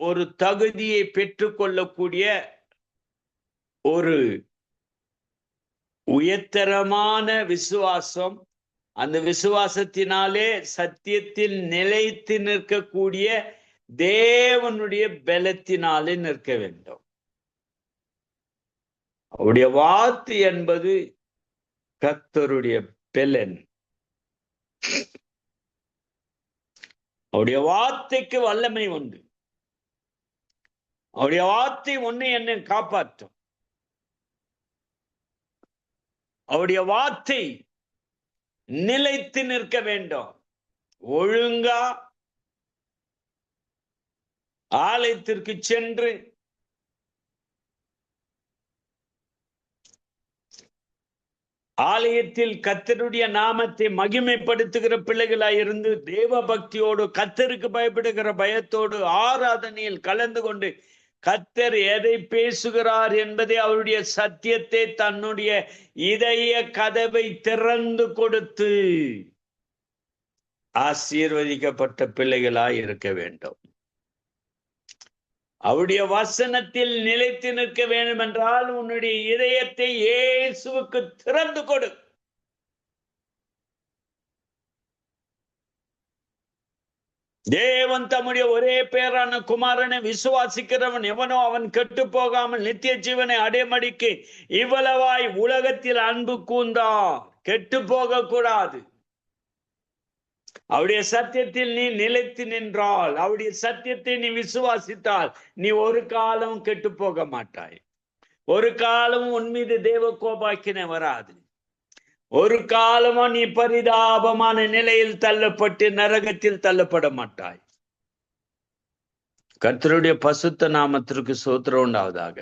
ஒரு தகுதியை பெற்றுக்கொள்ளக்கூடிய ஒரு உயர்தரமான விசுவாசம், அந்த விசுவாசத்தினாலே சத்தியத்தில் நிலைத்து நிற்கக்கூடிய தேவனுடைய பலத்தினாலே நிற்க வேண்டும். அவருடைய வார்த்தை என்பது கர்த்தருடைய பெலன். அவருடைய வார்த்தைக்கு வல்லமை உண்டு. அவருடைய வார்த்தை உன்னை என்னை காப்பாற்றும். அவருடைய வார்த்தை நிலைத்து நிற்க வேண்டும். ஒழுங்கா ஆலயத்திற்கு சென்று ஆலயத்தில் கர்த்தருடைய நாமத்தை மகிமைப்படுத்துகிற பிள்ளைகளாய் இருந்து தேவ பக்தியோடு கர்த்தருக்கு பயப்படுகிற பயத்தோடு ஆராதனையில் கலந்து கொண்டு கர்த்தர் எதை பேசுகிறார் என்பதை அவருடைய சத்தியத்தை தன்னுடைய இதய கதவை திறந்து கொடுத்து ஆசீர்வதிக்கப்பட்ட பிள்ளைகளாய் இருக்க வேண்டும். அவருடைய வசனத்தில் நிலைத்து நிற்க வேண்டும் என்றால் உன்னுடைய இதயத்தை இயேசுவுக்கு திறந்து கொடு. தேவன் தம்முடைய ஒரே பேரான குமாரனை விசுவாசிக்கிறவன் எவனோ அவன் கெட்டு போகாமல் நித்திய ஜீவனை அடைமடிக்கு இவ்வளவாய் உலகத்தில் அன்பு கூர்ந்தார். கெட்டு போக கூடாது. அவருடைய சத்தியத்தில் நீ நிலைத்து நின்றால், அவருடைய சத்தியத்தை நீ விசுவாசித்தால் நீ ஒரு காலம் கெட்டு போக மாட்டாய். ஒரு காலமும் உன் மீது தேவ கோபாக்கினை வராது. ஒரு காலமும் நீ பரிதாபமான நிலையில் தள்ளப்பட்டு நரகத்தில் தள்ளப்பட மாட்டாய். கர்த்தருடைய பசுத்த நாமத்திற்கு ஸ்தோத்திரம் உண்டாவதாக.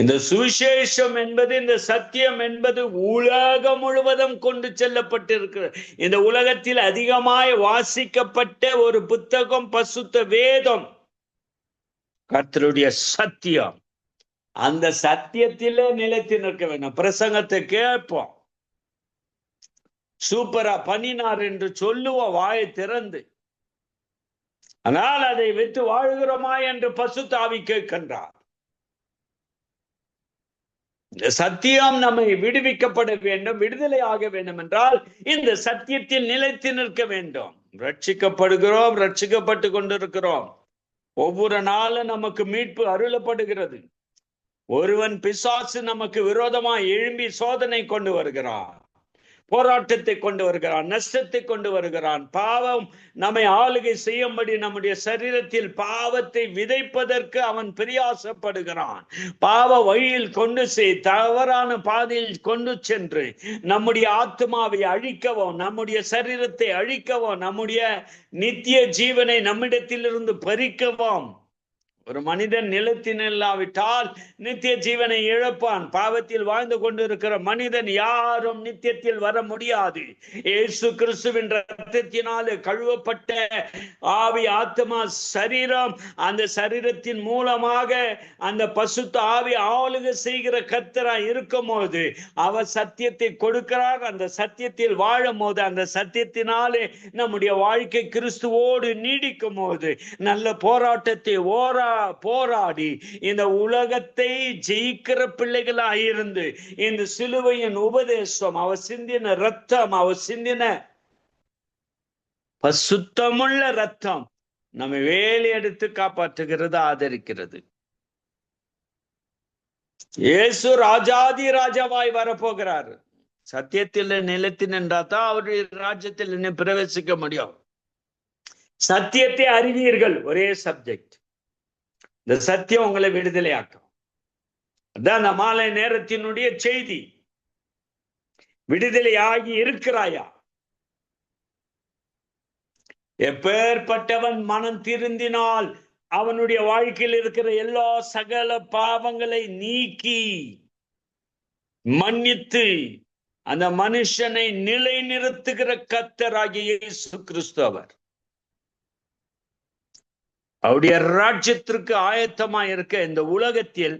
இந்த சுவிசேஷம் என்பது, இந்த சத்தியம் என்பது உலகம் முழுவதும் கொண்டு செல்லப்பட்டிருக்கிற இந்த உலகத்தில் அதிகமாய் வாசிக்கப்பட்ட ஒரு புத்தகம் பசுத்த வேதம், கர்த்தருடைய சத்தியம். அந்த சத்தியத்திலே நிலைத்து நிற்க வேண்டும். பிரசங்கத்தை கேட்போம், சூப்பரா பண்ணினார் என்று சொல்லுவோம் வாயை திறந்து. ஆனால் அதை விட்டு வாழ்கிறோமா என்று பசுத்த ஆவி கேட்கின்றார். இந்த சத்தியம் நம்மை விடுவிக்கப்பட வேண்டும், விடுதலை ஆக வேண்டும் என்றால் இந்த சத்தியத்தில் நிலைத்து நிற்க வேண்டும். ரட்சிக்கப்படுகிறோம், ரட்சிக்கப்பட்டு கொண்டிருக்கிறோம். ஒவ்வொரு நாளும் நமக்கு மீட்பு அருளப்படுகிறது. ஒருவன் பிசாசு நமக்கு விரோதமாய் எழும்பி சோதனை கொண்டு வருகிறான், போராட்டத்தை கொண்டு வருகிறான், நஷ்டத்தை கொண்டு வருகிறான். பாவம் நம்மை ஆளுகை செய்யும்படி நம்முடைய சரீரத்தில் பாவத்தை விதைப்பதற்கு அவன் பிரயாசப்படுகிறான். பாவ வழியில் கொண்டு தவறான பாதையில் கொண்டு சென்று நம்முடைய ஆத்மாவை அழிக்கவும், நம்முடைய சரீரத்தை அழிக்கவும், நம்முடைய நித்திய ஜீவனை நம்மிடத்திலிருந்து பறிக்கவும் ஒரு மனிதன் நிலத்தின் இல்லாவிட்டால் நித்திய ஜீவனை இழப்பான். பாவத்தில் வாழ்ந்து கொண்டிருக்கிற மனிதன் யாரும் நித்தியத்தில் வர முடியாது. இயேசு கிறிஸ்துவின் இரத்தத்தினாலே கழுவப்பட்ட ஆவி, ஆத்மா, சரீரம், அந்த சரீரத்தின் மூலமாக அந்த பசுத்த ஆவி ஆளுகை செய்கிற கர்த்தராய் இருக்கும் போது அவர் சத்தியத்தை கொடுக்கிறார். அந்த சத்தியத்தில் வாழும் போது, அந்த சத்தியத்தினாலே நம்முடைய வாழ்க்கை கிறிஸ்துவோடு நீடிக்கும் போது, நல்ல போராட்டத்தை போராடி இந்த உலகத்தை ஜெயிக்கிற பிள்ளைகளாய் இருந்து, இந்த சிலுவையின் உபதேசம், அவர் சிந்தின ரத்தம், அவர் சிந்தின பசுத்தமுள்ள ரத்தம் நம்மை வேலை எடுத்து காப்பாற்றுகிறது, ஆதரிக்கிறது. இயேசு ராஜாதி ராஜாவாய் வரப்போகிறார். சத்தியத்தில் நிலைத்து நின்றாதான் அவருடைய ராஜ்யத்தில் பிரவேசிக்க முடியும். சத்தியத்தை அறிவீர்கள், ஒரே சப்ஜெக்ட். இந்த சத்தியம் உங்களை விடுதலையாக்கும். அதான் அந்த மாலை நேரத்தினுடைய செய்தி. விடுதலையாகி இருக்கிறாயா? எப்பேற்பட்டவன் மனம் திருந்தினால் அவனுடைய வாழ்க்கையில் இருக்கிற எல்லா சகல பாவங்களை நீக்கி மன்னித்து அந்த மனுஷனை நிலை நிறுத்துகிற கர்த்தராகிய இயேசு கிறிஸ்து அவர். அவருடைய ராஜ்யத்திற்கு ஆயத்தமாய் இருக்க இந்த உலகத்தில்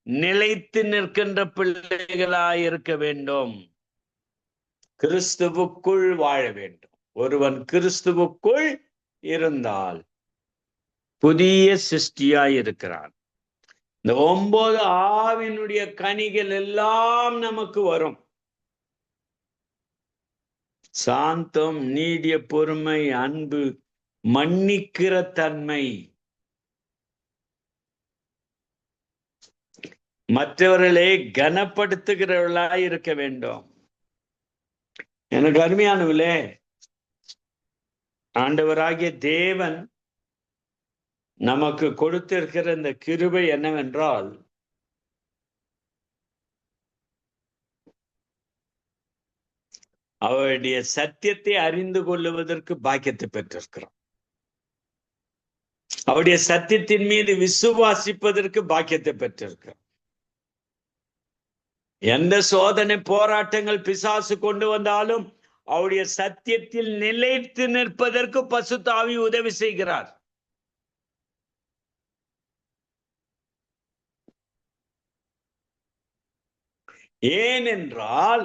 நிலைத்து நிற்கின்ற பிள்ளைகளாய் இருக்க வேண்டும். கிறிஸ்துவுக்குள் வாழ வேண்டும். ஒருவன் கிறிஸ்துவுக்குள் இருந்தால் புதிய சிருஷ்டியாய் இருக்கிறான். இந்த 9 ஆவினுடைய கனிகள் எல்லாம் நமக்கு வரும். சாந்தம், நீடிய பொறுமை, அன்பு, மன்னிக்கிற தன்மை, மற்றவர்களை கனப்படுத்துகிறவர்களாய் இருக்க வேண்டும். எனக்கு அருமையானவர்களே, ஆண்டவராகிய தேவன் நமக்கு கொடுத்திருக்கிற இந்த கிருபை என்னவென்றால், அவருடைய சத்தியத்தை அறிந்து கொள்ளுவதற்கு பாக்கியத்தை பெற்றிருக்கிறோம். அவருடைய சத்தியத்தின் மீது விசுவாசிப்பதற்கு பாக்கியத்தை பெற்றிருக்கிறோம். எந்த சோதனை போராட்டங்கள் பிசாசு கொண்டு வந்தாலும் அவருடைய சத்தியத்தில் நிலைத்து நிற்பதற்கு பசுத்த ஆவி உதவி செய்கிறார். ஏனென்றால்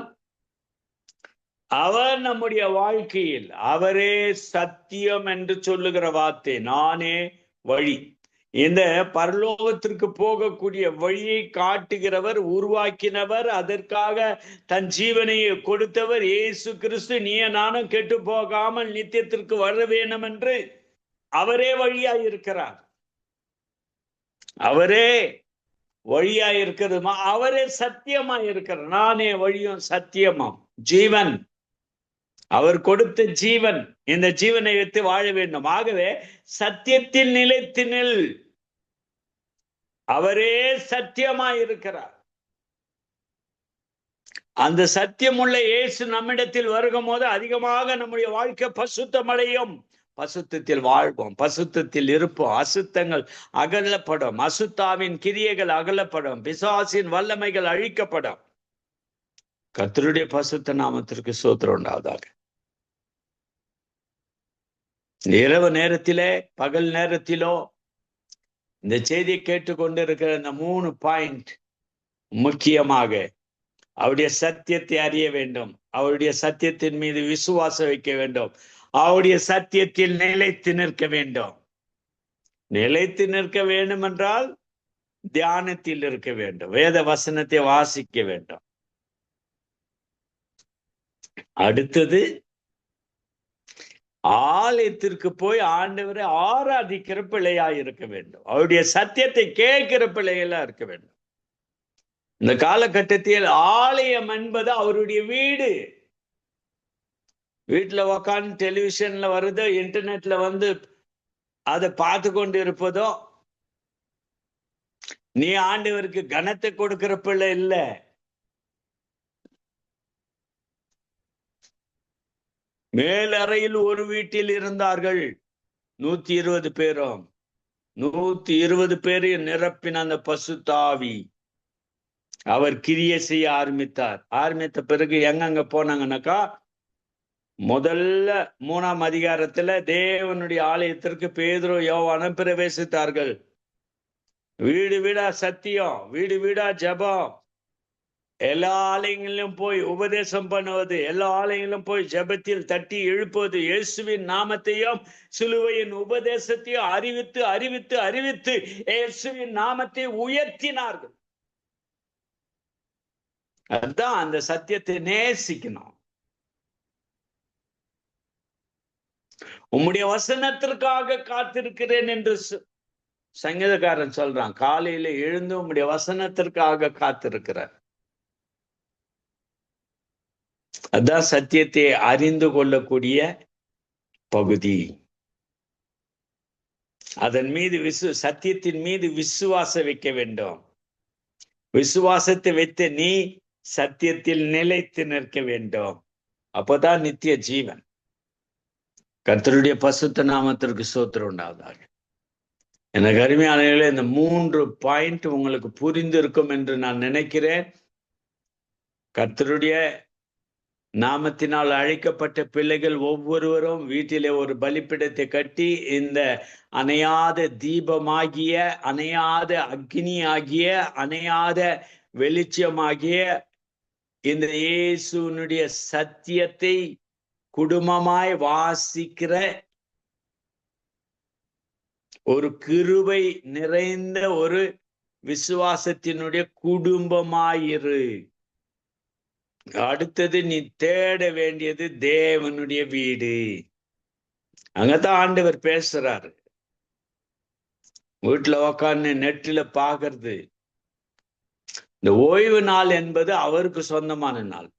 அவர் நம்முடைய வாழ்க்கையில், அவரே சத்தியம் என்று சொல்லுகிற வார்த்தை, நானே வழி. இந்த பரலோகத்திற்கு போகக்கூடிய வழியை காட்டுகிறவர், உருவாக்கினவர், அதற்காக தன் ஜீவனையை கொடுத்தவர் இயேசு கிறிஸ்து. நீ நானும் கெட்டு போகாமல் நித்தியத்திற்கு வர வேண்டும் என்று அவரே வழியாய் இருக்கிறார். அவரே வழியாய் இருக்கிறதுமா, அவரே சத்தியமாய் இருக்கிறார். நானே வழியும் சத்தியமாம் ஜீவன். அவர் கொடுத்த ஜீவன். இந்த ஜீவனை வைத்து வாழ வேண்டும். ஆகவே சத்தியத்தில் நிலைத்து நில். அவரே சத்தியமாய் இருக்கிறார். அந்த சத்தியமுள்ள இயேசு நம்மிடத்தில் வருகும் போது அதிகமாக நம்முடைய வாழ்க்கை பசுத்தமடையும். பசுத்தத்தில் வாழ்வோம், பசுத்தத்தில் இருப்போம். அசுத்தங்கள் அகலப்படும், அசுத்தாவின் கிரியைகள் அகலப்படும், பிசாசின் வல்லமைகள் அழிக்கப்படும். கர்த்தருடைய பசுத்த நாமத்திற்கு ஸ்தோத்திரம் உண்டாவதாக. இரவு நேரத்திலே, பகல் நேரத்திலோ இந்த செய்தியை கேட்டுக்கொண்டிருக்கிற இந்த 3 பாயிண்ட் முக்கியமாக அவருடைய சத்தியத்தை அறிய வேண்டும், அவருடைய சத்தியத்தின் மீது விசுவாசம் வைக்க வேண்டும், அவருடைய சத்தியத்தில் நிலைத்து நிற்க வேண்டும். நிலைத்து நிற்க வேண்டும் என்றால் தியானத்தில் இருக்க வேண்டும், வேத வசனத்தை வாசிக்க வேண்டும். அடுத்தது ஆலயத்திற்கு போய் ஆண்டவரை ஆராதிக்கிற பிள்ளையாய் இருக்க வேண்டும். அவருடைய சத்தியத்தை கேட்கிற பிள்ளைகளா இருக்க வேண்டும். இந்த காலகட்டத்தில் ஆலயம் என்பது அவருடைய வீடு. வீட்டுல உக்காந்து டெலிவிஷன்ல வருதோ, இன்டர்நெட்ல வந்து அதை பார்த்து கொண்டு இருப்பதோ, நீ ஆண்டவருக்கு கனத்தை கொடுக்கிற பிள்ளை இல்லை. மேலறையில் ஒரு வீட்டில் இருந்தார்கள் 120 பேரும். 120 பேரையும் நிரப்பின அந்த பசுத்தாவி அவர் கிரியை செய்ய ஆரம்பித்த பிறகு எங்கங்க போனாங்கன்னாக்கா, முதல்ல 3ஆம் அதிகாரத்துல தேவனுடைய ஆலயத்திற்கு பேதுரு யோவானும் பிரவேசித்தார்கள். வீடு வீடா சத்தியம், வீடு வீடா ஜெபம், எல்லா ஆலயங்களிலும் போய் உபதேசம் பண்ணுவது, எல்லா ஆலயங்களிலும் போய் ஜெபத்தில் தட்டி எழுப்புவது, இயேசுவின் நாமத்தையும் சிலுவையின் உபதேசத்தையும் அறிவித்து அறிவித்து அறிவித்து இயேசுவின் நாமத்தை உயர்த்தினார்கள். அதுதான் அந்த சத்தியத்தை நேசிக்கணும். உம்முடைய வசனத்திற்காக காத்திருக்கிறேன் என்று சங்கீதக்காரன் சொல்றான். காலையில எழுந்து உம்முடைய வசனத்திற்காக காத்திருக்கிறார். அதான் சத்தியத்தை அறிந்து கொள்ளக்கூடிய பகுதி. அதன் மீது சத்தியத்தின் மீது விசுவாசம் வைக்க வேண்டும். விசுவாசத்தை வைத்து நீ சத்தியத்தில் நிலைத்து நிற்க வேண்டும். அப்பதான் நித்திய ஜீவன். கர்த்தருடைய பசுத்த நாமத்திற்கு ஸ்தோத்திரம் உண்டாவதாக. எனக்கு அருமையானவர்களே, இந்த 3 பாயிண்ட் உங்களுக்கு புரிந்திருக்கும் என்று நான் நினைக்கிறேன். கர்த்தருடைய நாமத்தினால் அழைக்கப்பட்ட பிள்ளைகள் ஒவ்வொருவரும் வீட்டிலே ஒரு பலிப்பிடத்தை கட்டி இந்த அணையாத தீபமாகிய, அணையாத அக்னி ஆகிய, அணையாத வெளிச்சமாகிய இந்த இயேசுனுடைய சத்தியத்தை குடும்பமாய் வாசிக்கிற ஒரு கிருபை நிறைந்த ஒரு விசுவாசத்தினுடைய குடும்பமாயிரு. அடுத்தது நீ தேட வேண்டியது தேவனுடைய வீடு. அங்கதான் ஆண்டவர் பேசுறாரு. வீட்டுல உக்காந்து நெட்டில பாக்குறது. இந்த ஓய்வு நாள் என்பது அவருக்கு சொந்தமான நாள்.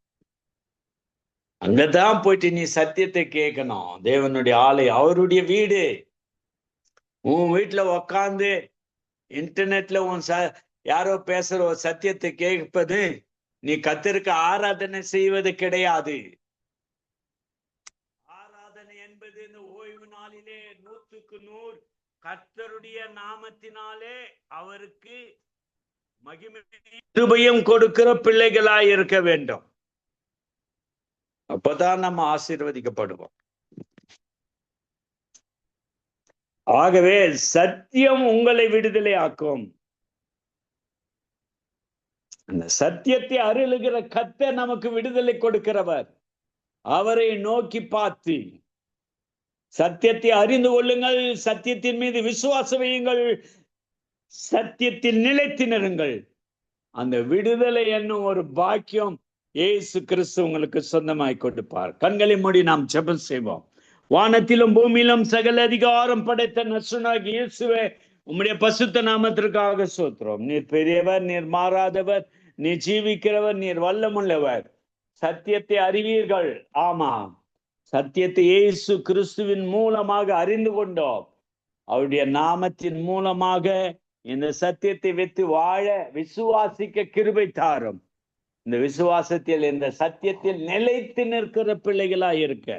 அங்கதான் போயிட்டு நீ சத்தியத்தை கேட்கணும். தேவனுடைய ஆலயம் அவருடைய வீடு. உன் வீட்டுல உக்காந்து இன்டர்நெட்ல யாரோ பேசுற ஒரு சத்தியத்தை கேட்பது நீ கர்த்தருக்கு ஆராதனை செய்வது கிடையாது. ஆராதனை என்பது இந்த ஓய்வு நாளிலே 100க்கு 100 கர்த்தருடைய நாமத்தினாலே அவருக்கு மகிமை கிருபையும் கொடுக்கிற பிள்ளைகளாய் இருக்க வேண்டும். அப்பதான் நம்ம ஆசீர்வதிக்கப்படுவோம். ஆகவே சத்தியம் உங்களை விடுதலை ஆக்கும். அந்த சத்தியத்தை அருளுகிற கர்த்தர் நமக்கு விடுதலை கொடுக்கிறவர். அவரை நோக்கி பார்த்து சத்தியத்தை அறிந்து கொள்ளுங்கள், சத்தியத்தின் மீது விசுவாசம் வையுங்கள், சத்தியத்தில் நிலைத்து நிறுங்கள். அந்த விடுதலை என்னும் ஒரு பாக்கியம் இயேசு கிறிஸ்து உங்களுக்கு சொந்தமாய் கொடுப்பார். கண்களை மூடி நாம் ஜெபம் செய்வோம். வானத்திலும் பூமியிலும் சகல அதிகாரம் படைத்த நசுனாகி இயேசுவே, உம்முடைய பசுத்த நாமத்திற்காக ஸ்தோத்திரம். நீர் பெரியவர், நீர் மாறாதவர், நீர் ஜீவிக்கிறவர், நீர் வல்லமுள்ளவர். சத்தியத்தை அறிவீர்கள். ஆமாம், சத்தியத்தை இயேசு கிறிஸ்துவின் மூலமாக அறிந்து கொண்டோம். அவருடைய நாமத்தின் மூலமாக இந்த சத்தியத்தை வைத்து வாழ விசுவாசிக்க கிருபை தாரும். இந்த விசுவாசத்தில், இந்த சத்தியத்தில் நிலைத்து நிற்கிற பிள்ளைகளாய் இருக்க,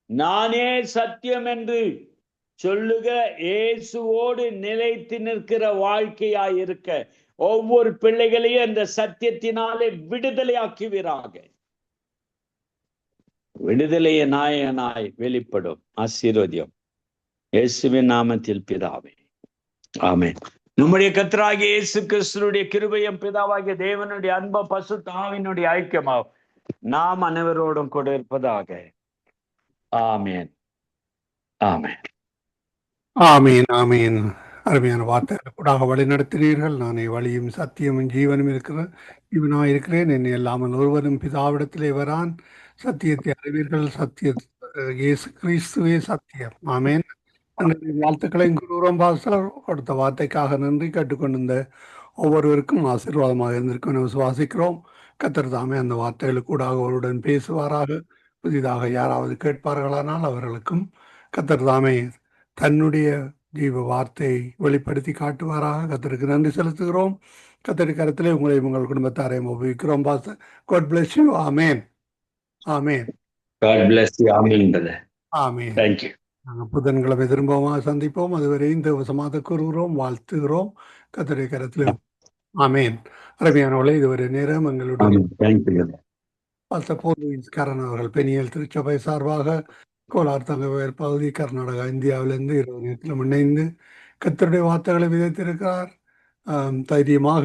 நானே சத்தியம் என்று சொல்லுக இயேசுவோடு நிலைத்து நிற்கிற வாழ்க்கையாய் இருக்க ஒவ்வொரு பிள்ளைகளையும் இந்த சத்தியத்தினாலே விடுதலையாக்குவீராக. விடுதலைய நாயகனாய் வெளிப்படும் ஆசீர்வாதம் இயேசுவின் நாமத்தில் பிதாவே, ஆமென். நம்முடைய கர்த்தராகிய இயேசு கிறிஸ்துவினுடைய கிருபையும் பிதாவாகிய தேவனுடைய அன்பு பசுத்த ஆவியினுடைய ஐக்கியமாகும் நாம் அனைவரோடும் கூட இருப்பதாக. ஆமென், ஆமென், ஆமீன், ஆமீன். அருமையான வார்த்தைகளை கூடாக வழி நடத்தினீர்கள். நானே வழியும் சத்தியமும் ஜீவனும் இருக்கிறேன். என்னை இல்லாமல் ஒருவரும் பிதாவிடத்திலே வரான். சத்தியத்தை அறிவீர்கள், இயேசு கிறிஸ்துவே சத்தியம். ஆமேன். வாழ்த்துக்களையும் கூறுகிறோம் பாஸ்டர். கொடுத்த வார்த்தைக்காக நன்றி. கேட்டுக்கொண்டிருந்த ஒவ்வொருவருக்கும் ஆசீர்வாதமாக இருந்திருக்கும் விசுவாசிக்கிறோம். கர்த்தர் தாமே அந்த வார்த்தைகளுக்கு கூடாக அவருடன் பேசுவாராக. புதிதாக யாராவது கேட்பார்களானால் அவர்களுக்கும் கர்த்தர் தாமே தன்னுடைய ஜீவ வார்த்தையை வெளிப்படுத்தி காட்டுவாராக. கர்த்தருக்கு நன்றி செலுத்துகிறோம். கர்த்தருக்கு கருத்திலே உங்களையும் உங்கள் குடும்பத்தாரையும் உபயோகிக்கிறோம் pastor. God bless you. Amen, amen. God bless you. Amen brother. Amen. Thank you. நாங்கள் புதன்கிழமை திரும்பமாக சந்திப்போம். அதுவரையும் தேவசமாக கூறுகிறோம், வாழ்த்துகிறோம். கர்த்தருடைய கரத்தில் ஆமேன். அருமையானவர்களே, இதுவரை நேரம் எங்களுடைய பாஸ்டர் போல் லூயிஸ் கரண் அவர்கள் பெனியல் திருச்சபை சார்பாக கோலார் தங்கவேல் பகுதி கர்நாடகா இந்தியாவிலிருந்து 20 நேரத்திலும் இணைந்து கர்த்தருடைய வார்த்தைகளை விதைத்திருக்கிறார். தைரியமாக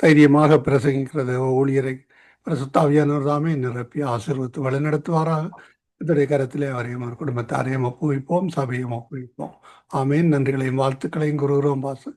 தைரியமாக பிரசங்கிக்கிறது ஊழியரை பிரசுத்தாவியானவர் தாமே நிரப்பி ஆசீர்வத்து வழிநடத்துவாராக. இதனுடைய கரத்திலே அவரையும் அவர் குடும்பத்தாரையும் ஒப்புவிப்போம், சபையும் ஒப்புவிப்போம். ஆமேன். நன்றிகளையும் வாழ்த்துக்களையும் கூறுகிறோம் பாஸ்.